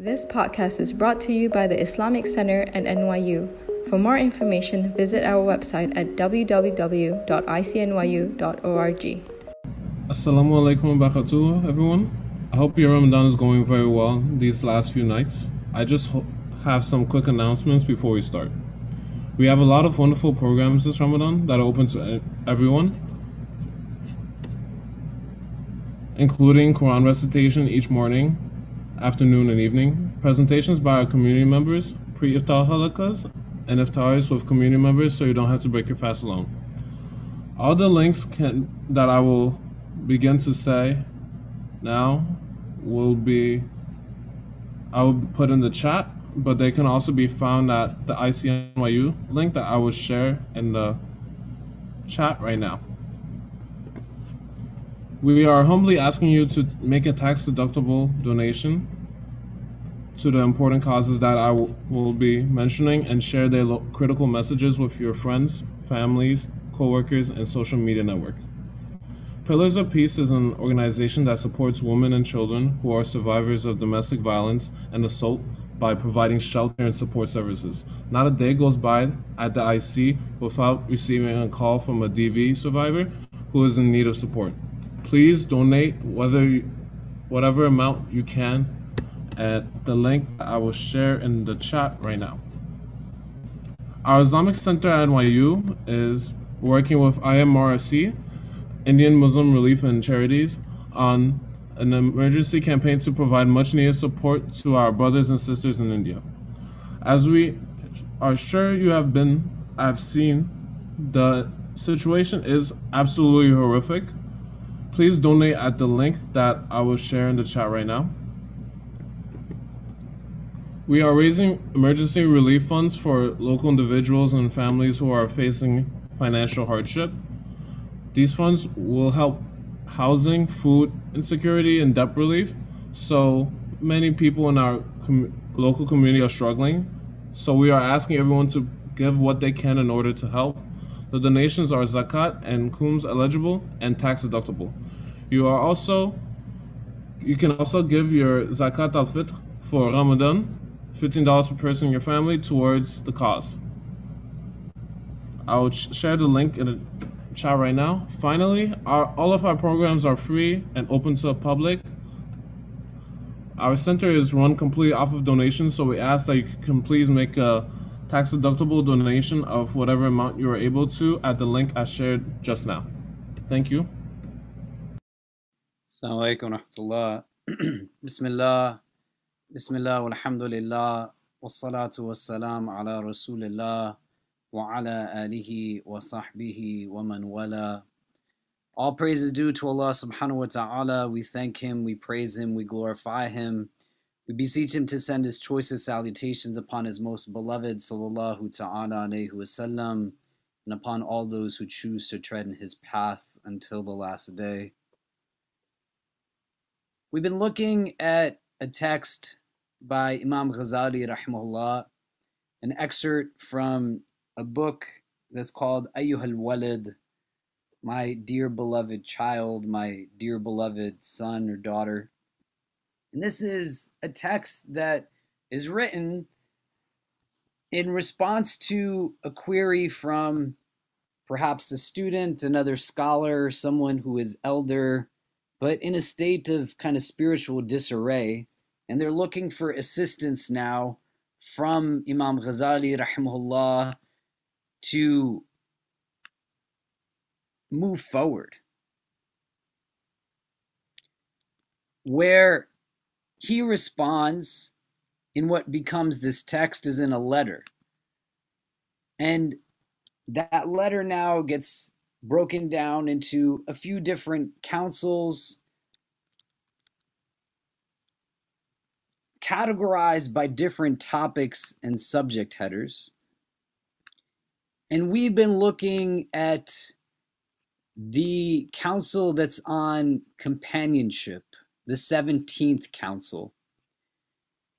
This podcast is brought to you by the Islamic Center and NYU. For more information, visit our website at www.icnyu.org. Assalamu alaikum wa barakatuh, everyone. I hope your Ramadan is going very well these last few nights. I just have some quick announcements before we start. We have a lot of wonderful programs this Ramadan that are open to everyone, including Quran recitation each morning, afternoon, and evening, presentations by our community members, Pre-Iftar Halaqas, and Iftars with community members so you don't have to break your fast alone. All the links that I will begin to say now I will put in the chat, but they can also be found at the ICNYU link that I will share in the chat right now. We are humbly asking you to make a tax-deductible donation to the important causes that I will be mentioning and share their critical messages with your friends, families, co-workers, and social media network. Pillars of Peace is an organization that supports women and children who are survivors of domestic violence and assault by providing shelter and support services. Not a day goes by at the IC without receiving a call from a DV survivor who is in need of support. Please donate whatever amount you can at the link I will share in the chat right now. Our Islamic Center at NYU is working with IMRC, Indian Muslim Relief and Charities, on an emergency campaign to provide much needed support to our brothers and sisters in India. As we are sure you have seen, the situation is absolutely horrific. Please donate at the link that I will share in the chat right now. We are raising emergency relief funds for local individuals and families who are facing financial hardship. These funds will help housing, food insecurity, and debt relief. So many people in our local community are struggling. So we are asking everyone to give what they can in order to help. The donations are zakat and khums eligible and tax deductible. You can also give your zakat al-fitr for Ramadan, $15 per person in your family, towards the cause. I will share the link in the chat right now. Finally, all of our programs are free and open to the public. Our center is run completely off of donations, so we ask that you can please make a tax-deductible donation of whatever amount you are able to at the link I shared just now. Thank you. Assalamu alaikum wa rahmatullah. Bismillah, walhamdulillah, wassalatu wassalam ala rasulillah, wa ala alihi wa sahbihi wa man wala. All praise is due to Allah subhanahu wa ta'ala. We thank Him, we praise Him, we glorify Him. We beseech Him to send His choicest salutations upon His most beloved sallallahu ta'ala alayhi wa sallam, and upon all those who choose to tread in His path until the last day. We've been looking at a text by Imam Ghazalis rahimahullah, an excerpt from a book that's called Ayyuhal Walad, my dear beloved child, my dear beloved son or daughter. And this is a text that is written in response to a query from perhaps a student, another scholar, someone who is elder, but in a state of kind of spiritual disarray. And they're looking for assistance now from Imam Ghazali rahimahullah to move forward, where he responds in what becomes this text is in a letter. And that letter now gets broken down into a few different counsels, categorized by different topics and subject headers. And we've been looking at the counsel that's on companionship, the 17th counsel.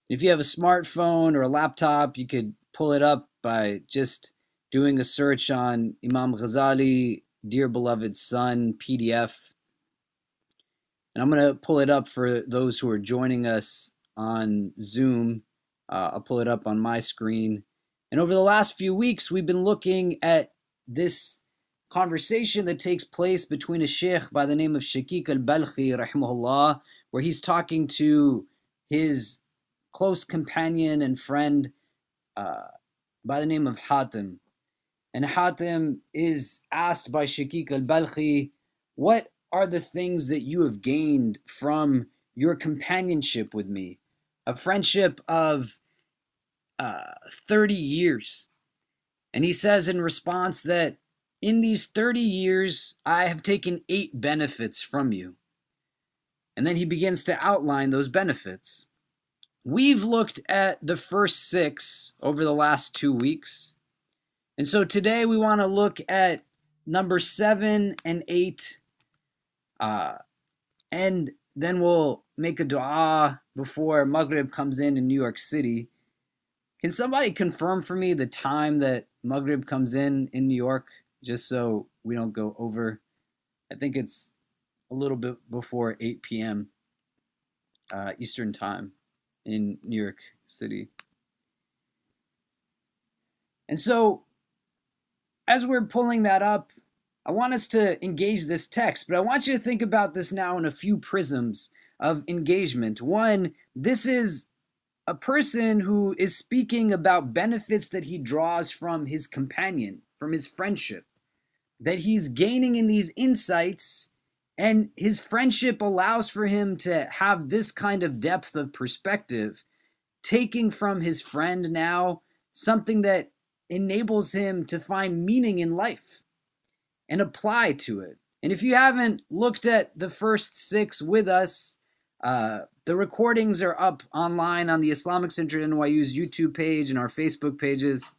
If you have a smartphone or a laptop, you could pull it up by just doing a search on Imam Ghazali, Dear Beloved Son, PDF. And I'm going to pull it up for those who are joining us on Zoom. I'll pull it up on my screen. And over the last few weeks, we've been looking at this conversation that takes place between a sheikh by the name of Shaqiq al-Balkhi, rahimahullah, where he's talking to his close companion and friend by the name of Hatim. And Hatim is asked by Shaqiq al-Balkhi, what are the things that you have gained from your companionship with me? A friendship of 30 years. And he says in response that in these 30 years, I have taken 8 benefits from you. And then he begins to outline those benefits. We've looked at the first 6 over the last 2 weeks. And so today we want to look at number 7 and 8. And then we'll make a dua before Maghrib comes in New York City. Can somebody confirm for me the time that Maghrib comes in New York, just so we don't go over? I think it's a little bit before 8 p.m. Eastern time in New York City. And so, as we're pulling that up, I want us to engage this text, but I want you to think about this now in a few prisms of engagement. One, this is a person who is speaking about benefits that he draws from his companion, from his friendship, that he's gaining in these insights, and his friendship allows for him to have this kind of depth of perspective, taking from his friend now something that enables him to find meaning in life and apply to it. And if you haven't looked at the first 6 with us, the recordings are up online on the Islamic Center at NYU's YouTube page and our Facebook pages.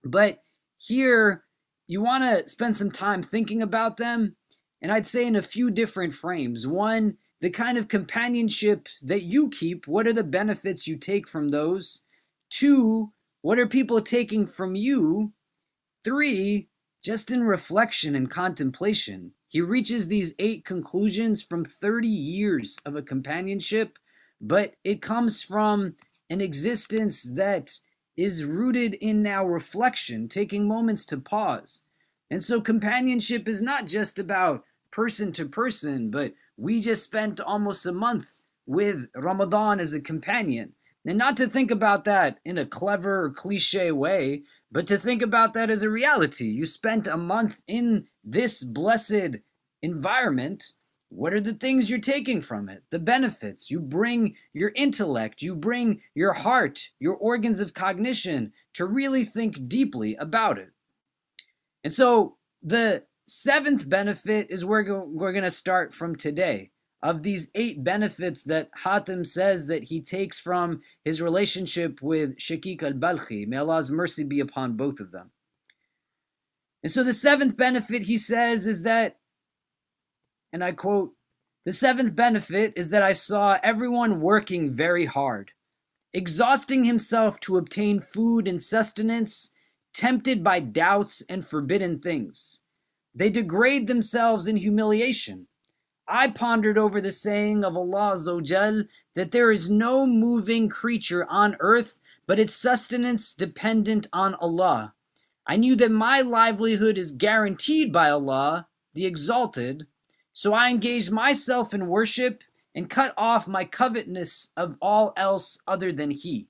But here, you want to spend some time thinking about them, and I'd say in a few different frames. One, the kind of companionship that you keep, what are the benefits you take from those? 2, what are people taking from you? 3, just in reflection and contemplation, he reaches these 8 conclusions from 30 years of a companionship, but it comes from an existence that is rooted in now reflection, taking moments to pause. And so companionship is not just about person to person, but we just spent almost a month with Ramadan as a companion. And not to think about that in a clever or cliche way, but to think about that as a reality. You spent a month in this blessed environment. What are the things you're taking from it? The benefits. You bring your intellect, you bring your heart, your organs of cognition to really think deeply about it. And so the 7th benefit is where we're going to start from today. Of these 8 benefits that Hatim says that he takes from his relationship with Shaqiq al-Balkhi, may Allah's mercy be upon both of them. And so the 7th benefit, he says, is that, and I quote, "The 7th benefit is that I saw everyone working very hard, exhausting himself to obtain food and sustenance, tempted by doubts and forbidden things. They degrade themselves in humiliation. I pondered over the saying of Allah Azza wa Jal that there is no moving creature on earth but its sustenance dependent on Allah. I knew that my livelihood is guaranteed by Allah, the Exalted, so I engaged myself in worship and cut off my covetousness of all else other than He."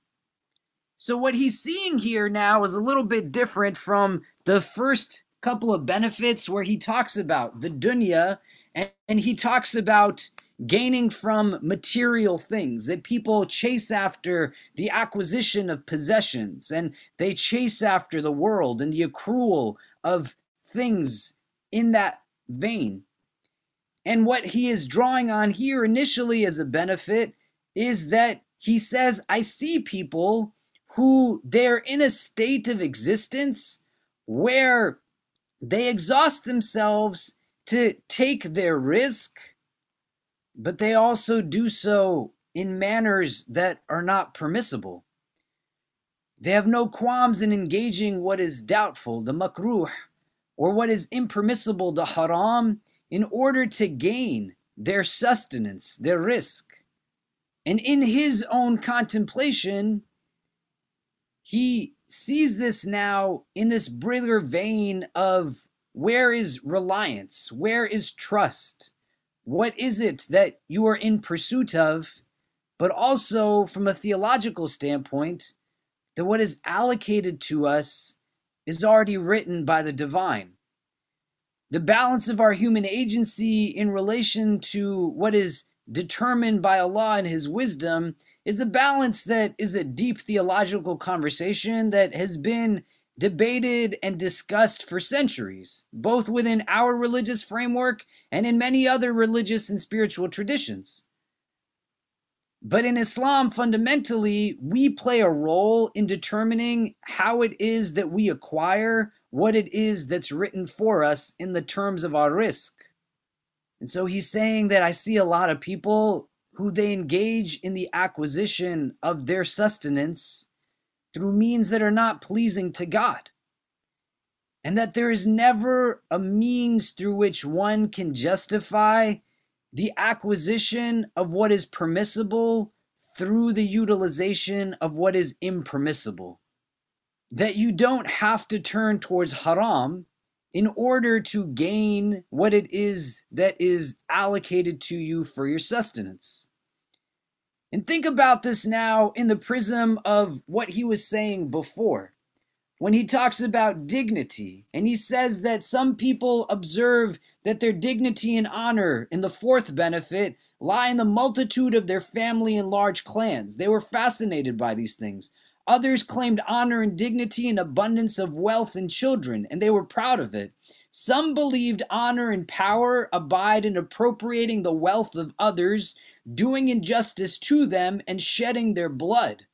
So what he's seeing here now is a little bit different from the first couple of benefits where he talks about the dunya, and he talks about gaining from material things, that people chase after the acquisition of possessions, and they chase after the world and the accrual of things in that vein. And what he is drawing on here initially as a benefit is that he says, I see people who they're in a state of existence where they exhaust themselves to take their risk, but they also do so in manners that are not permissible. They have no qualms in engaging what is doubtful, the makruh, or what is impermissible, the haram, in order to gain their sustenance, their risk. And in his own contemplation, he sees this now in this bigger vein of where is reliance? Where is trust? What is it that you are in pursuit of? But also from a theological standpoint, that what is allocated to us is already written by the divine. The balance of our human agency in relation to what is determined by Allah and His wisdom is a balance that is a deep theological conversation that has been debated and discussed for centuries, both within our religious framework and in many other religious and spiritual traditions. But in Islam, fundamentally, we play a role in determining how it is that we acquire what it is that's written for us in the terms of our rizq. And so he's saying that I see a lot of people who they engage in the acquisition of their sustenance through means that are not pleasing to God. And that there is never a means through which one can justify the acquisition of what is permissible through the utilization of what is impermissible. That you don't have to turn towards haram in order to gain what it is that is allocated to you for your sustenance. And think about this now in the prism of what he was saying before, when he talks about dignity, and he says that some people observe that their dignity and honor in the fourth benefit lie in the multitude of their family and large clans. They were fascinated by these things. Others claimed honor and dignity and abundance of wealth and children, and they were proud of it. Some believed honor and power abide in appropriating the wealth of others, doing injustice to them, and shedding their blood.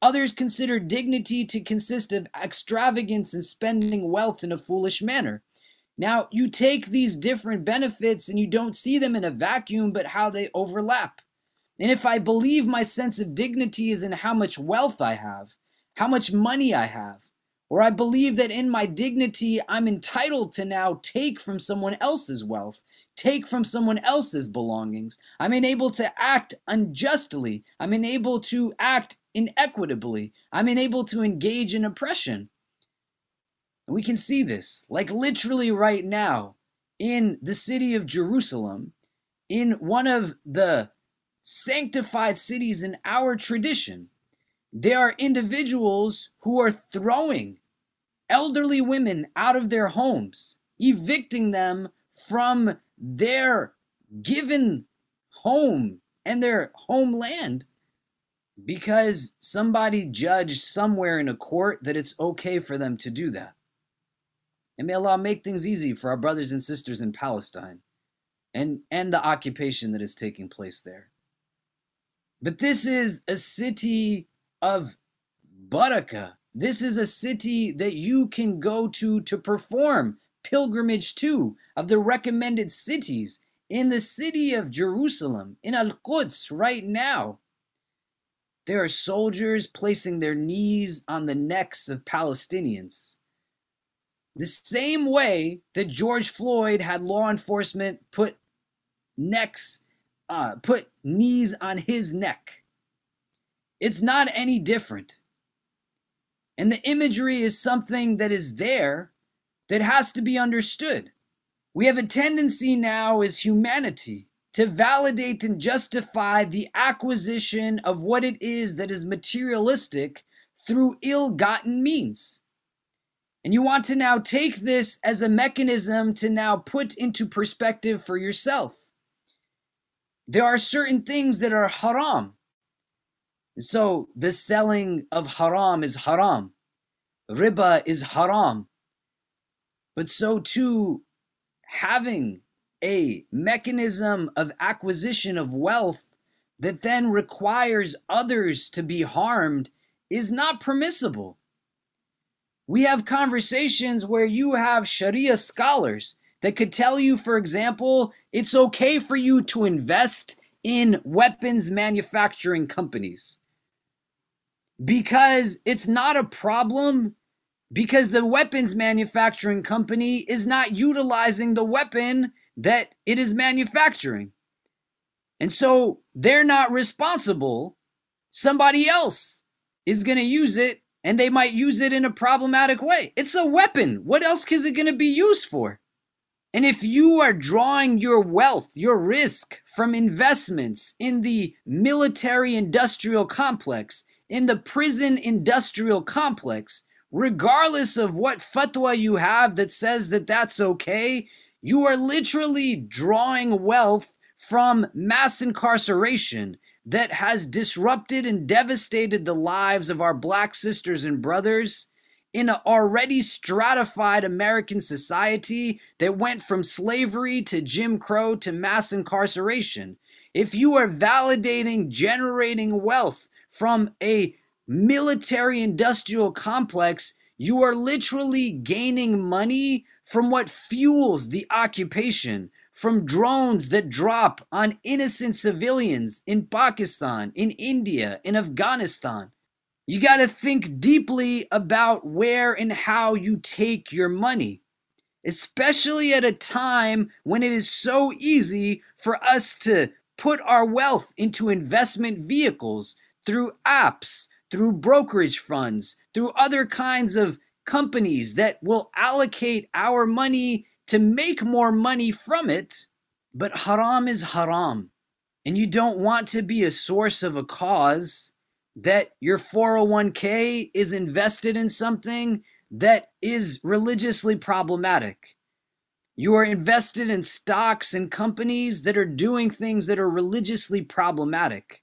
Others consider dignity to consist of extravagance and spending wealth in a foolish manner. Now, you take these different benefits and you don't see them in a vacuum, but how they overlap. And if I believe my sense of dignity is in how much wealth I have, how much money I have, or I believe that in my dignity I'm entitled to now take from someone else's wealth, take from someone else's belongings, I'm unable to act unjustly, I'm unable to act inequitably, I'm unable to engage in oppression. And we can see this, like literally right now, in the city of Jerusalem, in one of the sanctified cities in our tradition. There are individuals who are throwing elderly women out of their homes, evicting them from their given home and their homeland because somebody judged somewhere in a court that it's okay for them to do that. And may Allah make things easy for our brothers and sisters in Palestine and the occupation that is taking place there. But this is a city of barakah. This is a city that you can go to perform pilgrimage to, of the recommended cities. In the city of Jerusalem, in Al-Quds right now, there are soldiers placing their knees on the necks of Palestinians. The same way that George Floyd had law enforcement put knees on his neck. It's not any different. And the imagery is something that is there that has to be understood. We have a tendency now as humanity to validate and justify the acquisition of what it is that is materialistic through ill-gotten means. And you want to now take this as a mechanism to now put into perspective for yourself. There are certain things that are haram. So the selling of haram is haram. Riba is haram. But so too, having a mechanism of acquisition of wealth that then requires others to be harmed is not permissible. We have conversations where you have Sharia scholars that could tell you, for example, it's okay for you to invest in weapons manufacturing companies because it's not a problem, because the weapons manufacturing company is not utilizing the weapon that it is manufacturing. And so they're not responsible. Somebody else is going to use it, and they might use it in a problematic way. It's a weapon. What else is it going to be used for? And if you are drawing your wealth, your risk from investments in the military industrial complex, in the prison industrial complex, regardless of what fatwa you have that says that that's okay, you are literally drawing wealth from mass incarceration that has disrupted and devastated the lives of our black sisters and brothers in an already stratified American society that went from slavery to Jim Crow to mass incarceration. If you are validating generating wealth from a military industrial complex, you are literally gaining money from what fuels the occupation, from drones that drop on innocent civilians in Pakistan, in India, in Afghanistan. You got to think deeply about where and how you take your money, especially at a time when it is so easy for us to put our wealth into investment vehicles through apps, through brokerage funds, through other kinds of companies that will allocate our money to make more money from it. But haram is haram. And you don't want to be a source of a cause that your 401k is invested in something that is religiously problematic. You are invested in stocks and companies that are doing things that are religiously problematic.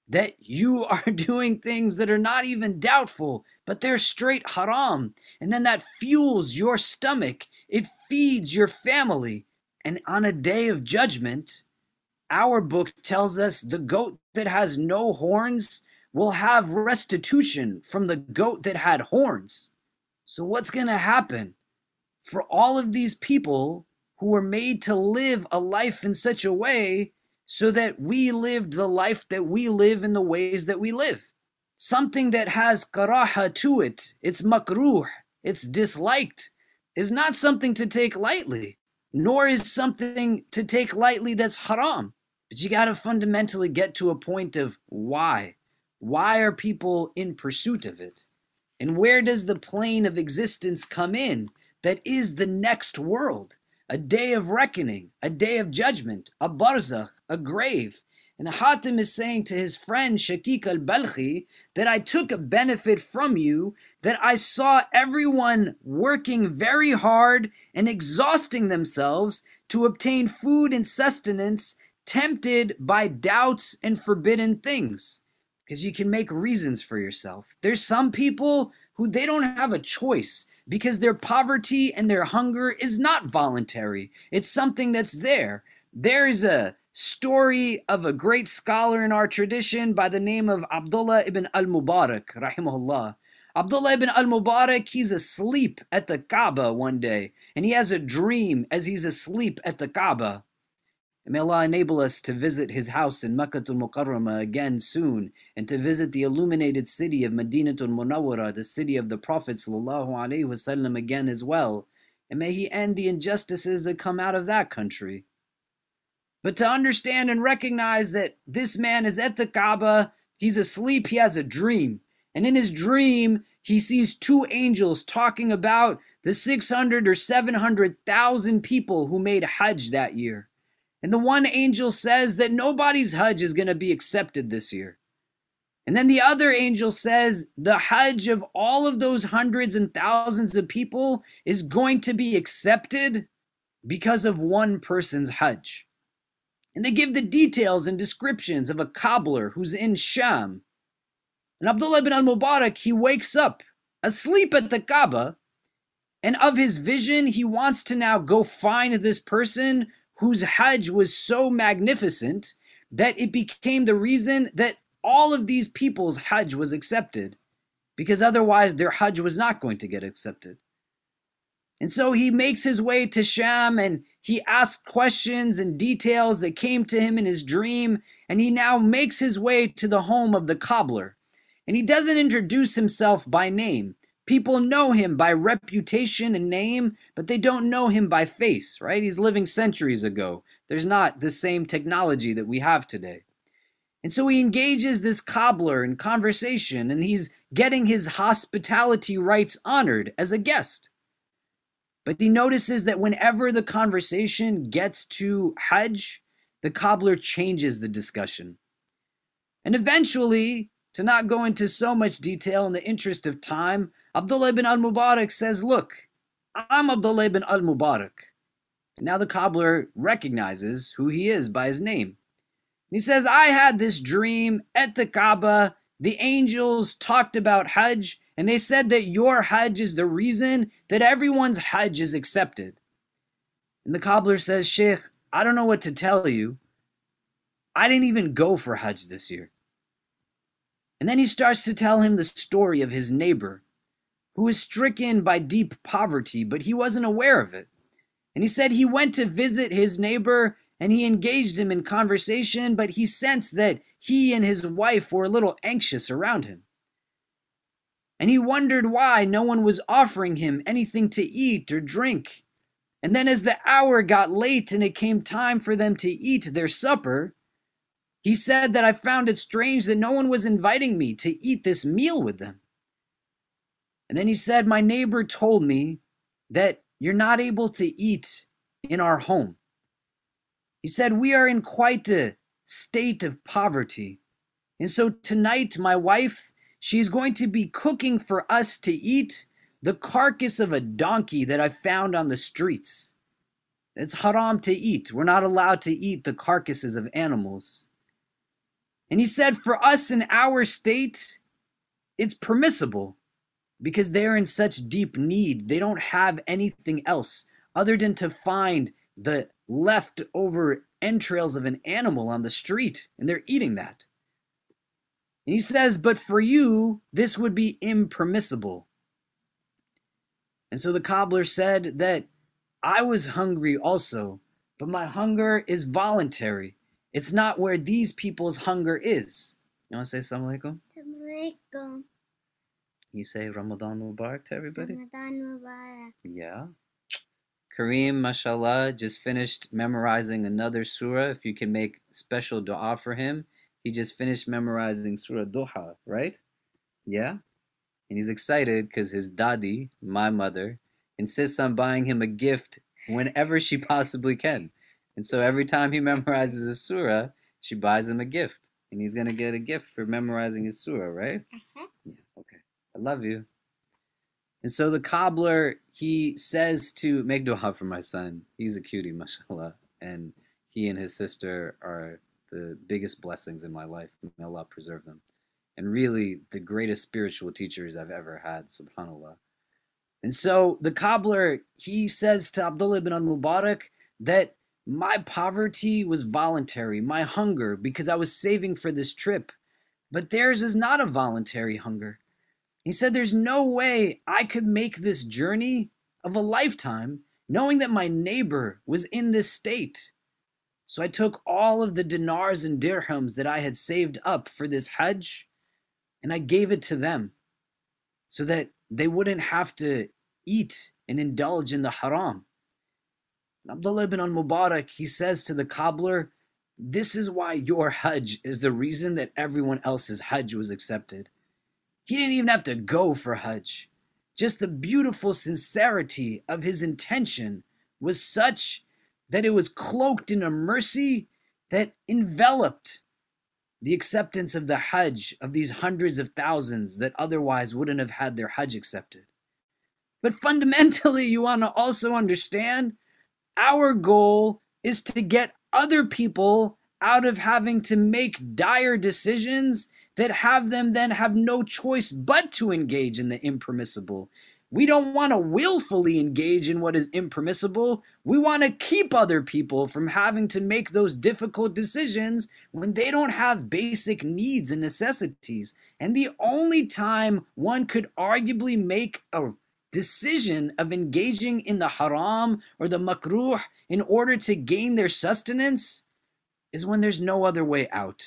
That you are doing things that are not even doubtful, but they're straight haram. And then that fuels your stomach. It feeds your family. And on a day of judgment, our book tells us the goat that has no horns will have restitution from the goat that had horns. So what's going to happen for all of these people who were made to live a life in such a way so that we lived the life that we live in the ways that we live? Something that has karaha to it, it's makruh, it's disliked, is not something to take lightly, nor is something to take lightly that's haram. But you got to fundamentally get to a point of why. Why are people in pursuit of it? And where does the plane of existence come in that is the next world? A day of reckoning, a day of judgment, a barzakh, a grave. And Hatim is saying to his friend Shaqiq al-Balkhi that I took a benefit from you, that I saw everyone working very hard and exhausting themselves to obtain food and sustenance, tempted by doubts and forbidden things. Because you can make reasons for yourself. There's some people who they don't have a choice because their poverty and their hunger is not voluntary. It's something that's there. There's a story of a great scholar in our tradition by the name of Abdullah ibn al-Mubarak, rahimahullah. Abdullah ibn al-Mubarak, he's asleep at the Kaaba one day, and he has a dream as he's asleep at the Kaaba. And may Allah enable us to visit his house in Makkatul Mukarramah again soon, and to visit the illuminated city of Madinatul Munawwara, the city of the Prophet ﷺ again as well. And may he end the injustices that come out of that country. But to understand and recognize that this man is at the Kaaba, he's asleep, he has a dream. And in his dream, he sees two angels talking about the 600 or 700,000 people who made Hajj that year. And the one angel says that nobody's Hajj is going to be accepted this year. And then the other angel says the Hajj of all of those hundreds and thousands of people is going to be accepted because of one person's Hajj. And they give the details and descriptions of a cobbler who's in Sham. And Abdullah ibn al-Mubarak, he wakes up asleep at the Kaaba, and of his vision, he wants to now go find this person whose Hajj was so magnificent that it became the reason that all of these people's Hajj was accepted, because otherwise their Hajj was not going to get accepted. And so he makes his way to Sham, and he asks questions and details that came to him in his dream, and he now makes his way to the home of the cobbler. And he doesn't introduce himself by name. People know him by reputation and name, but they don't know him by face, right? He's living centuries ago. There's not the same technology that we have today. And so he engages this cobbler in conversation, and he's getting his hospitality rights honored as a guest. But he notices that whenever the conversation gets to Hajj, the cobbler changes the discussion. And eventually, to not go into so much detail in the interest of time, Abdullah ibn al-Mubarak says, look, I'm Abdullah ibn al-Mubarak. And now the cobbler recognizes who he is by his name. He says, I had this dream at the Kaaba. The angels talked about Hajj, and they said that your Hajj is the reason that everyone's Hajj is accepted. And the cobbler says, Sheikh, I don't know what to tell you. I didn't even go for Hajj this year. And then he starts to tell him the story of his neighbor, who was stricken by deep poverty, but he wasn't aware of it. And he said he went to visit his neighbor and he engaged him in conversation, but he sensed that he and his wife were a little anxious around him. And he wondered why no one was offering him anything to eat or drink. And then as the hour got late and it came time for them to eat their supper, he said that I found it strange that no one was inviting me to eat this meal with them. And then he said, my neighbor told me that you're not able to eat in our home. He said, we are in quite a state of poverty. And so tonight, my wife, she's going to be cooking for us to eat the carcass of a donkey that I found on the streets. It's haram to eat. We're not allowed to eat the carcasses of animals. And he said, for us in our state, it's permissible because they're in such deep need. They don't have anything else other than to find the leftover entrails of an animal on the street, and they're eating that. And he says, but for you, this would be impermissible. And so the cobbler said that I was hungry also, but my hunger is voluntary. It's not where these people's hunger is. You want to say Assalamu alaikum? Assalamu alaikum. You say Ramadan Mubarak to everybody? Ramadan Mubarak. Yeah. Kareem, mashallah, just finished memorizing another surah. If you can make special dua for him. He just finished memorizing Surah Duha, right? Yeah? And he's excited because his dadi, my mother, insists on buying him a gift whenever she possibly can. And so every time he memorizes a surah, she buys him a gift. And he's going to get a gift for memorizing his surah, right? Yeah, okay. I love you. And so the cobbler, he says to make dua for my son. He's a cutie, mashallah. And he and his sister are the biggest blessings in my life. May Allah preserve them. And really the greatest spiritual teachers I've ever had, subhanAllah. And so the cobbler, he says to Abdullah ibn al-Mubarak that my poverty was voluntary, my hunger, because I was saving for this trip. But theirs is not a voluntary hunger. He said there's no way I could make this journey of a lifetime knowing that my neighbor was in this state. So I took all of the dinars and dirhams that I had saved up for this Hajj and I gave it to them so that they wouldn't have to eat and indulge in the haram. And Abdullah ibn al-Mubarak, he says to the cobbler, this is why your Hajj is the reason that everyone else's Hajj was accepted. He didn't even have to go for Hajj. Just the beautiful sincerity of his intention was such that it was cloaked in a mercy that enveloped the acceptance of the Hajj of these hundreds of thousands that otherwise wouldn't have had their Hajj accepted. But fundamentally, you want to also understand, our goal is to get other people out of having to make dire decisions that have them then have no choice but to engage in the impermissible. We don't want to willfully engage in what is impermissible. We want to keep other people from having to make those difficult decisions when they don't have basic needs and necessities. And the only time one could arguably make a decision of engaging in the haram or the makruh in order to gain their sustenance is when there's no other way out.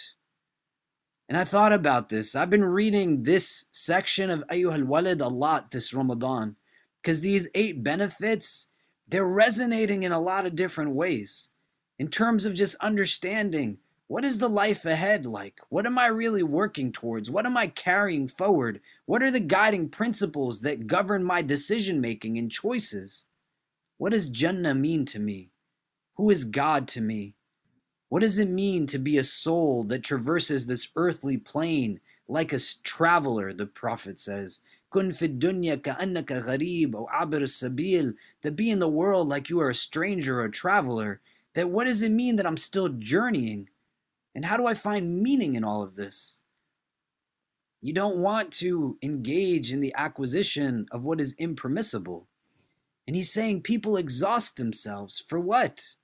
And I thought about this. I've been reading this section of Ayyuhal Walad a lot this Ramadan because these 8 benefits, they're resonating in a lot of different ways. in terms of just understanding what is the life ahead like? What am I really working towards? What am I carrying forward? What are the guiding principles that govern my decision making and choices? What does Jannah mean to me? Who is God to me? What does it mean to be a soul that traverses this earthly plane like a traveler, the Prophet says? Kun fi dunya ka'annaka gharib aw abir sabil, to be in the world like you are a stranger or a traveler. That what does it mean that I'm still journeying? And how do I find meaning in all of this? You don't want to engage in the acquisition of what is impermissible. And he's saying people exhaust themselves. For what?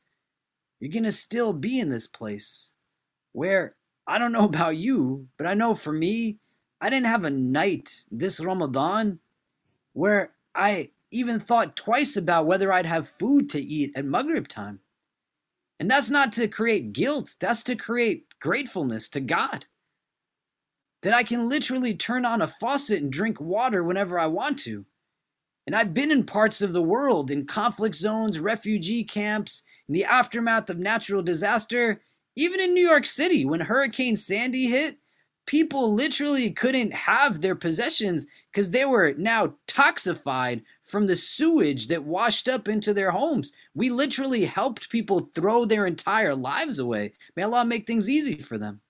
You're going to still be in this place where, I don't know about you, but I know for me, I didn't have a night this Ramadan where I even thought twice about whether I'd have food to eat at Maghrib time. And that's not to create guilt, that's to create gratefulness to God. That I can literally turn on a faucet and drink water whenever I want to. And I've been in parts of the world, in conflict zones, refugee camps, in the aftermath of natural disaster, even in New York City when Hurricane Sandy hit, people literally couldn't have their possessions because they were now toxified from the sewage that washed up into their homes. We literally helped people throw their entire lives away. May Allah make things easy for them.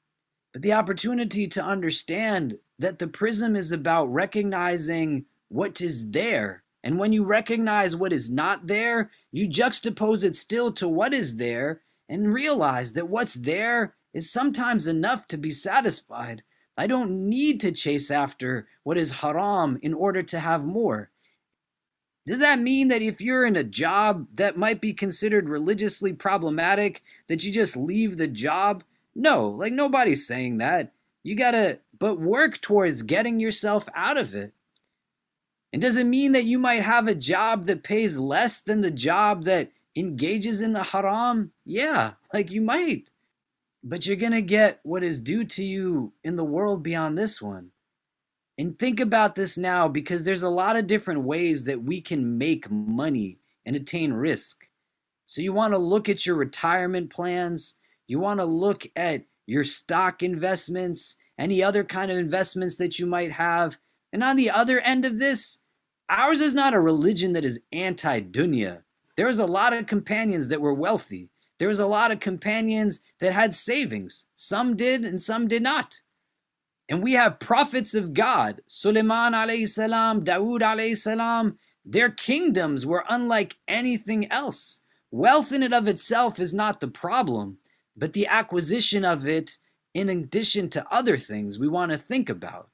But the opportunity to understand that the prism is about recognizing what is there. And when you recognize what is not there, you juxtapose it still to what is there and realize that what's there is sometimes enough to be satisfied. I don't need to chase after what is haram in order to have more. Does that mean that if you're in a job that might be considered religiously problematic, that you just leave the job? No, like nobody's saying that. You gotta, but work towards getting yourself out of it. And does it mean that you might have a job that pays less than the job that engages in the haram? Yeah, like you might. But you're going to get what is due to you in the world beyond this one. And think about this now, because there's a lot of different ways that we can make money and attain risk. So you want to look at your retirement plans. You want to look at your stock investments, any other kind of investments that you might have. And on the other end of this, ours is not a religion that is anti-dunya. There was a lot of companions that were wealthy. There was a lot of companions that had savings. Some did and some did not. And we have prophets of God, Sulaiman alayhi salam, Dawood alayhi salam. Their kingdoms were unlike anything else. Wealth in and of itself is not the problem, but the acquisition of it in addition to other things we want to think about.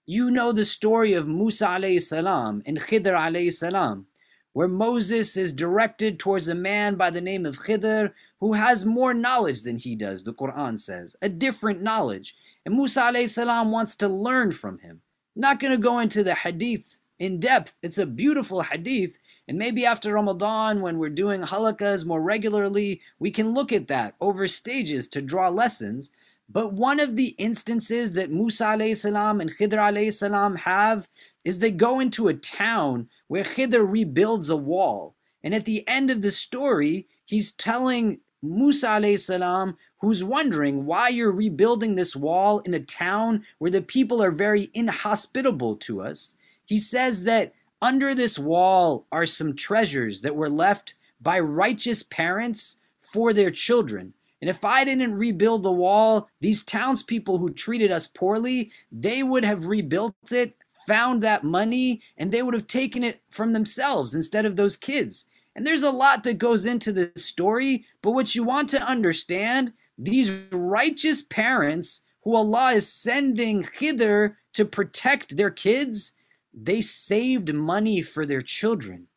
You know the story of Musa alayhi salam and Khidr alayhi salam, where Moses is directed towards a man by the name of Khidr who has more knowledge than he does, the Quran says, a different knowledge. And Musa alayhi salam wants to learn from him. I'm not going to go into the hadith in depth. It's a beautiful hadith. And maybe after Ramadan, when we're doing halaqas more regularly, we can look at that over stages to draw lessons. But one of the instances that Musa alayhi salam and Khidr alayhi salam have is they go into a town where Khidr rebuilds a wall. And at the end of the story, he's telling Musa alayhi salam, who's wondering why you're rebuilding this wall in a town where the people are very inhospitable to us. He says that under this wall are some treasures that were left by righteous parents for their children. And if I didn't rebuild the wall, these townspeople who treated us poorly, they would have rebuilt it, found that money, and they would have taken it from themselves instead of those kids. And there's a lot that goes into this story, but what you want to understand, these righteous parents who Allah is sending Khidr to protect their kids, they saved money for their children.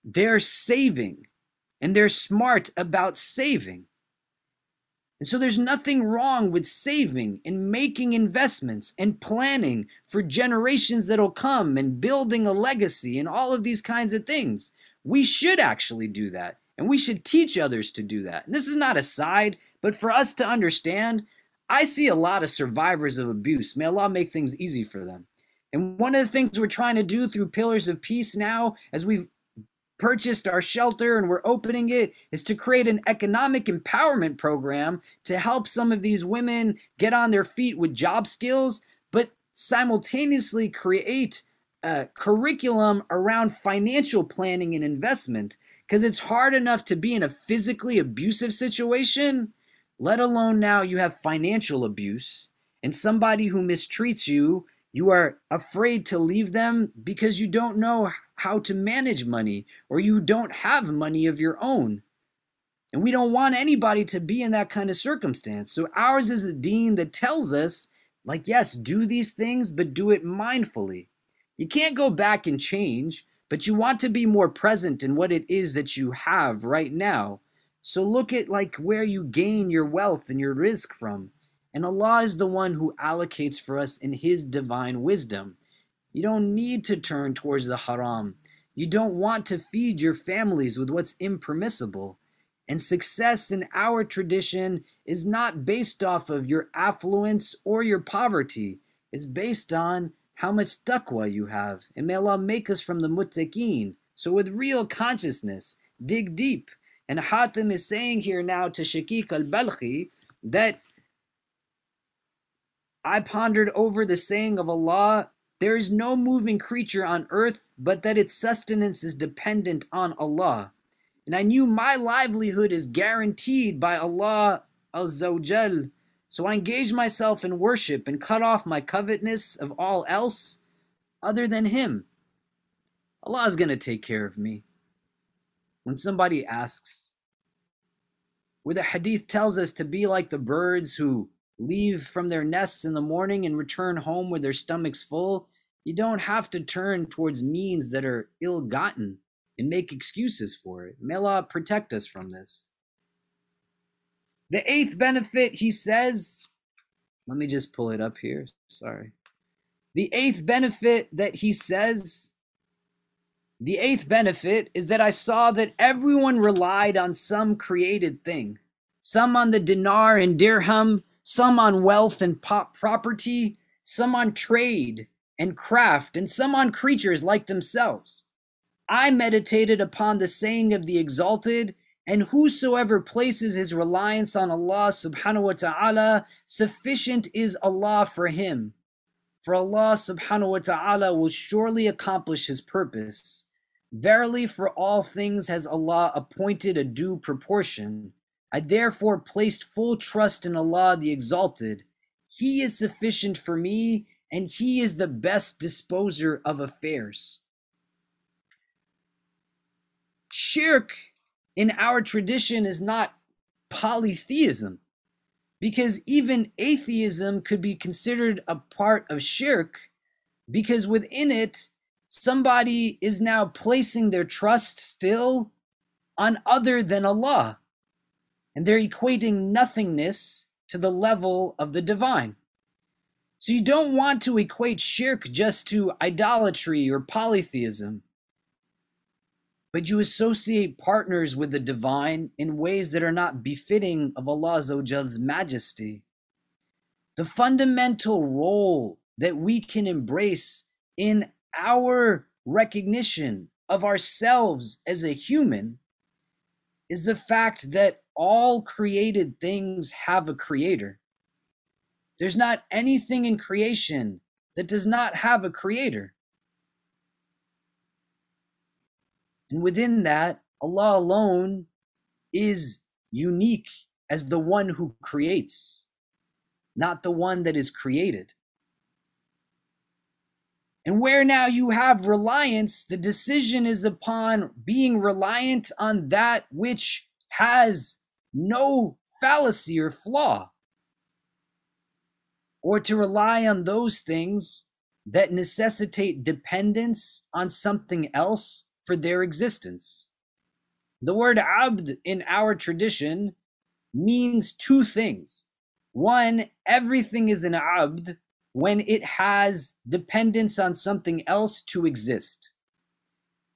They're saving, and they're smart about saving. And so there's nothing wrong with saving and making investments and planning for generations that'll come and building a legacy and all of these kinds of things. We should actually do that, and we should teach others to do that. And this is not a side, but for us to understand, I see a lot of survivors of abuse. May Allah make things easy for them. And one of the things we're trying to do through Pillars of Peace now, as we've purchased our shelter and we're opening it is to create an economic empowerment program to help some of these women get on their feet with job skills, but simultaneously create a curriculum around financial planning and investment. Because it's hard enough to be in a physically abusive situation, let alone now you have financial abuse and somebody who mistreats you. You are afraid to leave them because you don't know how to manage money, or you don't have money of your own. And we don't want anybody to be in that kind of circumstance. So ours is the deen that tells us, like, yes, do these things, but do it mindfully. You can't go back and change, but you want to be more present in what it is that you have right now. So look at like where you gain your wealth and your rizq from. And Allah is the one who allocates for us in His divine wisdom. You don't need to turn towards the haram. You don't want to feed your families with what's impermissible. And success in our tradition is not based off of your affluence or your poverty. It's based on how much taqwa you have. And may Allah make us from the muttaqeen. So with real consciousness, dig deep. And Hatim is saying here now to Shaqiq al-Balkhi that I pondered over the saying of Allah, there is no moving creature on earth but that its sustenance is dependent on Allah. And I knew my livelihood is guaranteed by Allah Azza wa Jal. So I engaged myself in worship and cut off my covetousness of all else other than Him. Allah is going to take care of me. When somebody asks, where the hadith tells us to be like the birds who leave from their nests in the morning and return home with their stomachs full, you don't have to turn towards means that are ill-gotten and make excuses for it. May Allah protect us from this. The eighth benefit, he says, let me just pull it up here, sorry. The eighth benefit is that I saw that everyone relied on some created thing, some on the dinar and dirham, some on wealth and property, some on trade and craft, and some on creatures like themselves. I meditated upon the saying of the Exalted, and whosoever places his reliance on Allah subhanahu wa ta'ala, sufficient is Allah for him. For Allah subhanahu wa ta'ala will surely accomplish His purpose. Verily, for all things has Allah appointed a due proportion. I therefore placed full trust in Allah the Exalted. He is sufficient for me, and He is the best disposer of affairs. Shirk in our tradition is not polytheism, because even atheism could be considered a part of shirk, because within it, somebody is now placing their trust still on other than Allah, and they're equating nothingness to the level of the divine. So you don't want to equate shirk just to idolatry or polytheism, but you associate partners with the divine in ways that are not befitting of Allah Azza wa Jal's majesty. The fundamental role that we can embrace in our recognition of ourselves as a human is the fact that all created things have a creator. There's not anything in creation that does not have a creator. And within that, Allah alone is unique as the one who creates, not the one that is created. And where now you have reliance, the decision is upon being reliant on that which has no fallacy or flaw, or to rely on those things that necessitate dependence on something else for their existence. The word abd in our tradition means two things. One, everything is an abd when it has dependence on something else to exist.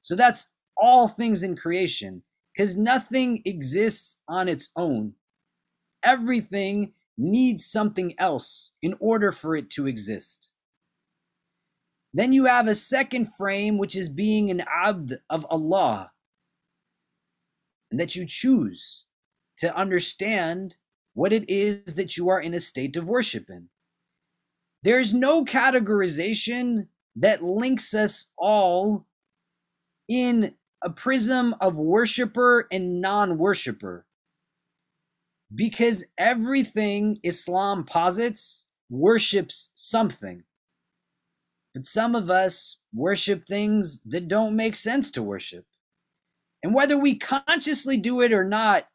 So that's all things in creation, because nothing exists on its own. Everything needs something else in order for it to exist. Then you have a second frame, which is being an abd of Allah, and that you choose to understand what it is that you are in a state of worship in. There's no categorization that links us all in a prism of worshiper and non-worshiper, because everything Islam posits worships something. But some of us worship things that don't make sense to worship. And whether we consciously do it or not,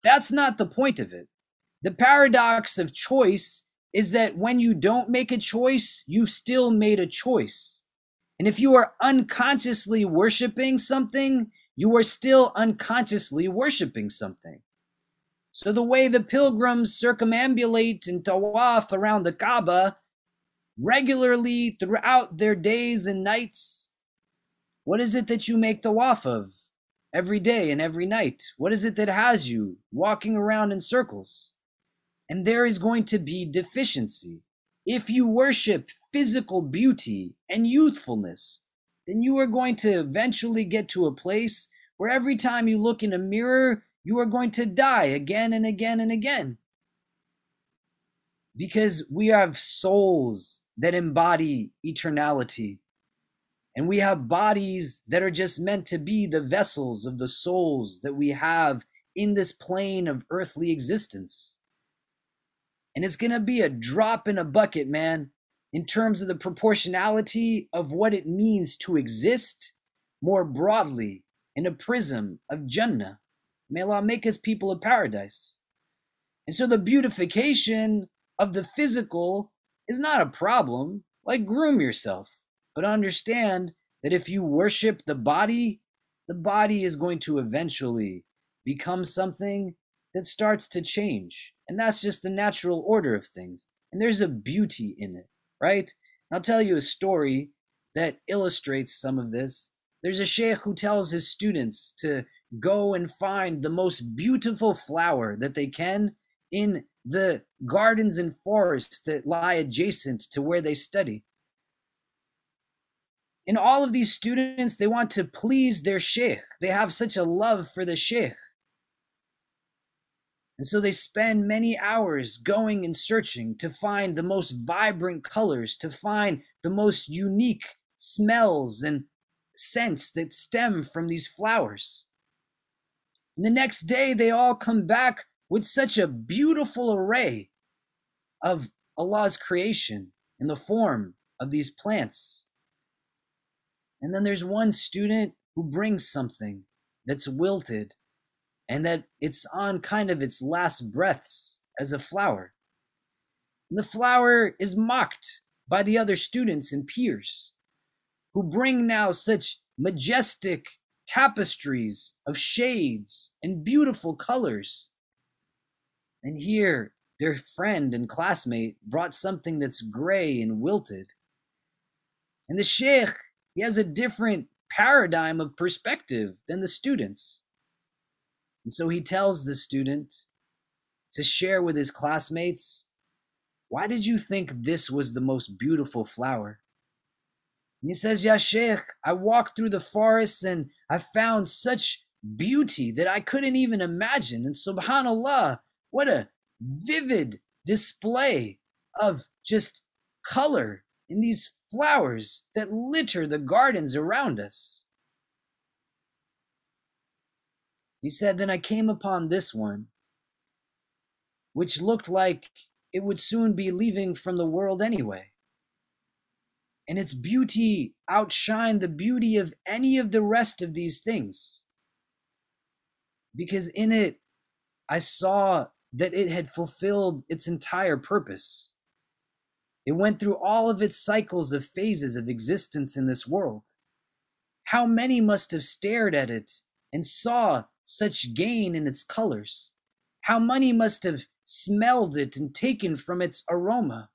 that's not the point of it. The paradox of choice is that when you don't make a choice, you've still made a choice. And if you are unconsciously worshiping something, you are still unconsciously worshiping something. So the way the pilgrims circumambulate and tawaf around the Kaaba regularly throughout their days and nights, what is it that you make tawaf of every day and every night? What is it that has you walking around in circles? And there is going to be deficiency. If you worship physical beauty and youthfulness, then you are going to eventually get to a place where every time you look in a mirror, you are going to die again and again and again. Because we have souls that embody eternality. And we have bodies that are just meant to be the vessels of the souls that we have in this plane of earthly existence. And it's going to be a drop in a bucket, man, in terms of the proportionality of what it means to exist more broadly in a prism of Jannah. May Allah make us people of paradise. And so the beautification of the physical is not a problem. Like, groom yourself, but understand that if you worship the body is going to eventually become something that starts to change. And that's just the natural order of things. And there's a beauty in it, right? I'll tell you a story that illustrates some of this. There's a sheikh who tells his students to go and find the most beautiful flower that they can in the gardens and forests that lie adjacent to where they study. And all of these students, they want to please their sheikh. They have such a love for the sheikh. And so they spend many hours going and searching to find the most vibrant colors, to find the most unique smells and scents that stem from these flowers. And the next day, they all come back with such a beautiful array of Allah's creation in the form of these plants. And then there's one student who brings something that's wilted and that it's on kind of its last breaths as a flower. And the flower is mocked by the other students and peers who bring now such majestic tapestries of shades and beautiful colors. And here, their friend and classmate brought something that's gray and wilted. And the sheikh, he has a different paradigm of perspective than the students. And so he tells the student to share with his classmates, why did you think this was the most beautiful flower? And he says, Ya sheikh, I walked through the forests and I found such beauty that I couldn't even imagine. And subhanallah, what a vivid display of just color in these flowers that litter the gardens around us. He said, then I came upon this one, which looked like it would soon be leaving from the world anyway. And its beauty outshined the beauty of any of the rest of these things. Because in it, I saw that it had fulfilled its entire purpose. It went through all of its cycles of phases of existence in this world. How many must have stared at it and saw such gain in its colors? How many must have smelled it and taken from its aroma?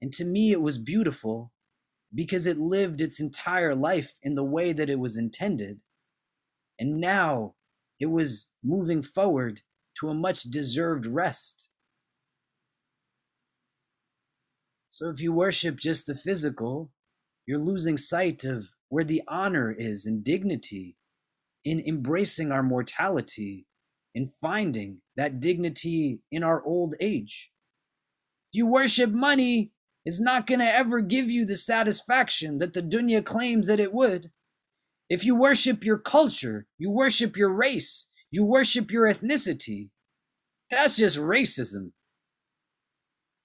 And to me, it was beautiful because it lived its entire life in the way that it was intended. And now it was moving forward to a much deserved rest. So if you worship just the physical, you're losing sight of where the honor is and dignity in embracing our mortality, in finding that dignity in our old age. If you worship money, it's not going to ever give you the satisfaction that the dunya claims that it would. If you worship your culture, you worship your race, you worship your ethnicity, that's just racism.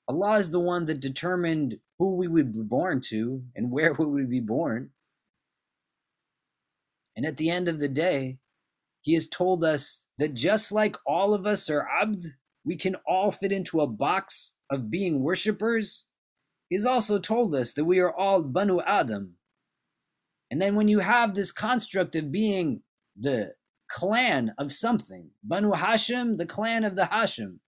Allah is the one that determined who we would be born to and where we would be born. And at the end of the day, He has told us that just like all of us are abd, we can all fit into a box of being worshippers. He's also told us that we are all Banu Adam. And then when you have this construct of being the clan of something, Banu Hashim, the clan of the Hashim,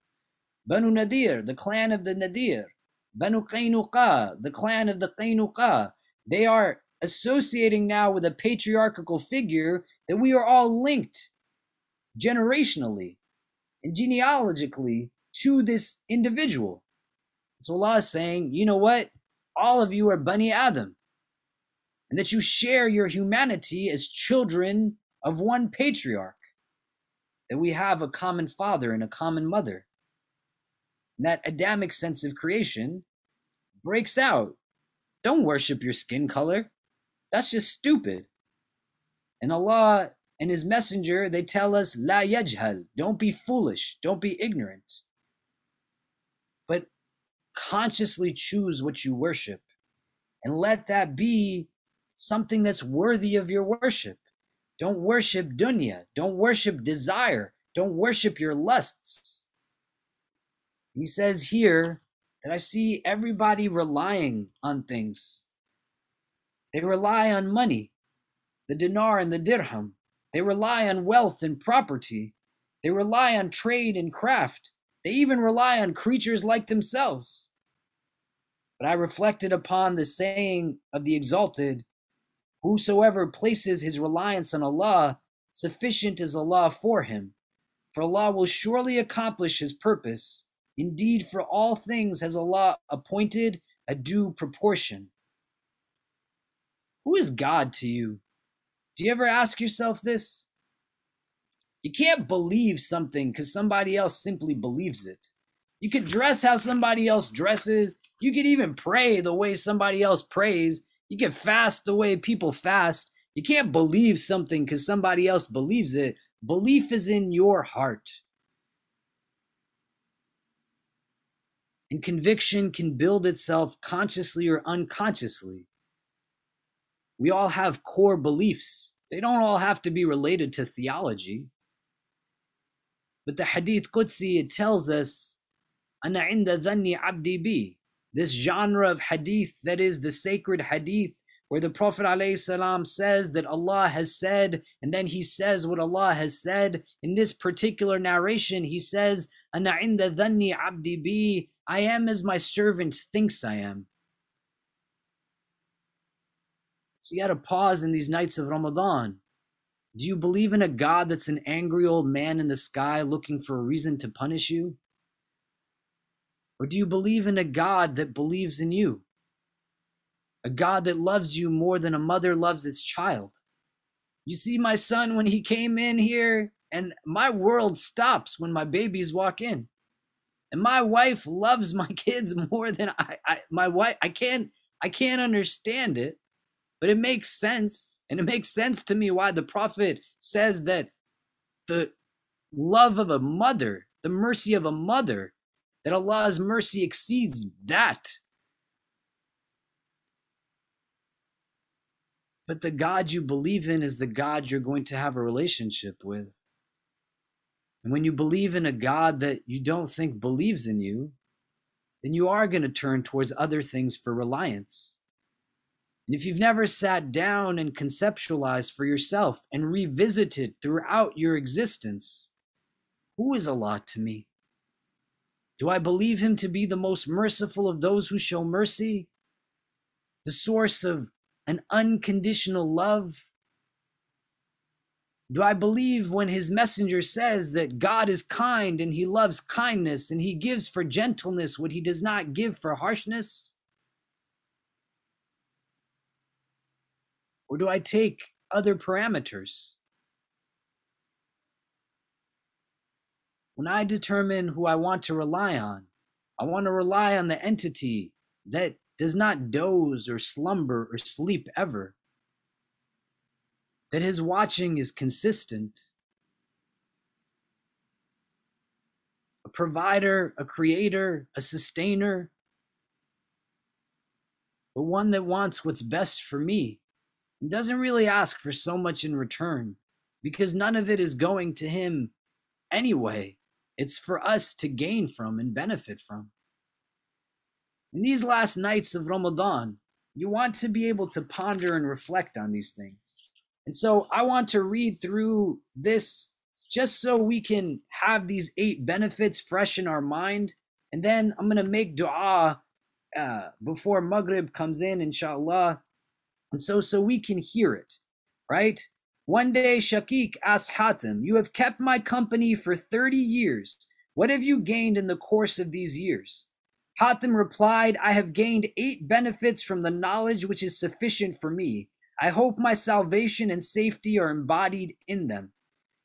Banu Nadir, the clan of the Nadir, Banu Qaynuqa, the clan of the Qaynuqa, they are associating now with a patriarchal figure that we are all linked generationally and genealogically to this individual. So Allah is saying, you know what? All of you are Bani Adam, and that you share your humanity as children of one patriarch, that we have a common father and a common mother. And that Adamic sense of creation breaks out. Don't worship your skin color. That's just stupid. And Allah and His Messenger, they tell us, La yajhal, don't be foolish, don't be ignorant. But consciously choose what you worship and let that be something that's worthy of your worship. Don't worship dunya, don't worship desire, don't worship your lusts. He says here that I see everybody relying on things. They rely on money, the dinar and the dirham. They rely on wealth and property. They rely on trade and craft. They even rely on creatures like themselves. But I reflected upon the saying of the Exalted, whosoever places his reliance on Allah, sufficient is Allah for him. For Allah will surely accomplish His purpose. Indeed, for all things has Allah appointed a due proportion. Who is God to you? Do you ever ask yourself this? You can't believe something because somebody else simply believes it. You could dress how somebody else dresses. You could even pray the way somebody else prays. You can fast the way people fast. You can't believe something because somebody else believes it. Belief is in your heart. And conviction can build itself consciously or unconsciously. We all have core beliefs. They don't all have to be related to theology. But the Hadith Qudsi, it tells us, Ana inda dhanni abdi bi. This genre of Hadith, that is the sacred Hadith, where the Prophet ﷺ says that Allah has said, and then he says what Allah has said. In this particular narration, he says, Ana inda dhanni abdi bi. I am as my servant thinks I am. So you got to pause in these nights of Ramadan. Do you believe in a God that's an angry old man in the sky looking for a reason to punish you? Or do you believe in a God that believes in you? A God that loves you more than a mother loves its child? You see my son when he came in here, and my world stops when my babies walk in. And my wife loves my kids more than my wife. I can't understand it. But it makes sense, and it makes sense to me why the Prophet says that the love of a mother, the mercy of a mother, that Allah's mercy exceeds that. But the God you believe in is the God you're going to have a relationship with. And when you believe in a God that you don't think believes in you, then you are going to turn towards other things for reliance. And if you've never sat down and conceptualized for yourself and revisited throughout your existence, who is Allah to me? Do I believe Him to be the most merciful of those who show mercy? The source of an unconditional love? Do I believe when His Messenger says that God is kind and He loves kindness and He gives for gentleness what He does not give for harshness? Or do I take other parameters? When I determine who I want to rely on, I want to rely on the entity that does not doze or slumber or sleep ever, that his watching is consistent, a provider, a creator, a sustainer, the one that wants what's best for me and doesn't really ask for so much in return, because none of it is going to him anyway. It's for us to gain from and benefit from. In these last nights of Ramadan, you want to be able to ponder and reflect on these things. And so I want to read through this just so we can have these 8 benefits fresh in our mind. And then I'm going to make dua before Maghrib comes in, inshallah. And so we can hear it, right? One day, Shaqiq asked Hatim, "You have kept my company for 30 years. What have you gained in the course of these years?" Hatim replied, "I have gained 8 benefits from the knowledge which is sufficient for me. I hope my salvation and safety are embodied in them."